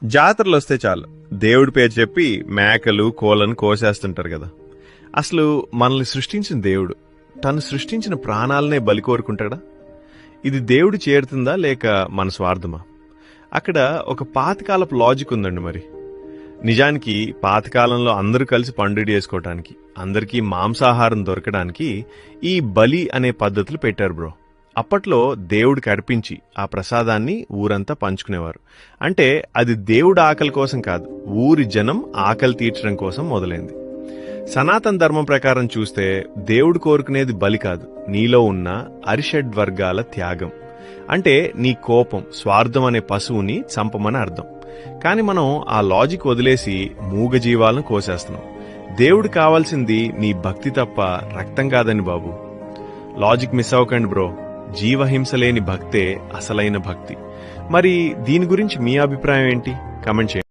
జాతరలు వస్తే చాలు దేవుడి పేరు చెప్పి మేకలు కోళ్ళను కోసేస్తుంటారు కదా. అసలు మనల్ని సృష్టించిన దేవుడు తను సృష్టించిన ప్రాణాలనే బలి కోరుకుంటాడా? ఇది దేవుడు చేరుతుందా లేక మన స్వార్థమా? అక్కడ ఒక పాతకాలపు లాజిక్ ఉందండి. మరి నిజానికి పాతకాలంలో అందరూ కలిసి పండుగ చేసుకోవటానికి, అందరికీ మాంసాహారం దొరకడానికి ఈ బలి అనే పద్ధతులు పెట్టారు బ్రో. అప్పట్లో దేవుడికి అర్పించి ఆ ప్రసాదాన్ని ఊరంతా పంచుకునేవారు. అంటే అది దేవుడి ఆకలి కోసం కాదు, ఊరి జనం ఆకలి తీర్చడం కోసం మొదలైంది. సనాతన ధర్మం ప్రకారం చూస్తే దేవుడు కోరుకునేది బలి కాదు, నీలో ఉన్న అరిషడ్ వర్గాల త్యాగం. అంటే నీ కోపం, స్వార్థం అనే పశువుని చంపమని అర్థం. కాని మనం ఆ లాజిక్ వదిలేసి మూగజీవాలను కోసేస్తున్నాం. దేవుడు కావాల్సింది నీ భక్తి తప్ప రక్తం కాదని బాబు. లాజిక్ మిస్ అవ్వకండి బ్రో. జీవహింస లేని భక్తే అసలైన భక్తి. మరి దీని గురించి మీ అభిప్రాయం ఏంటి? కామెంట్ చేయండి.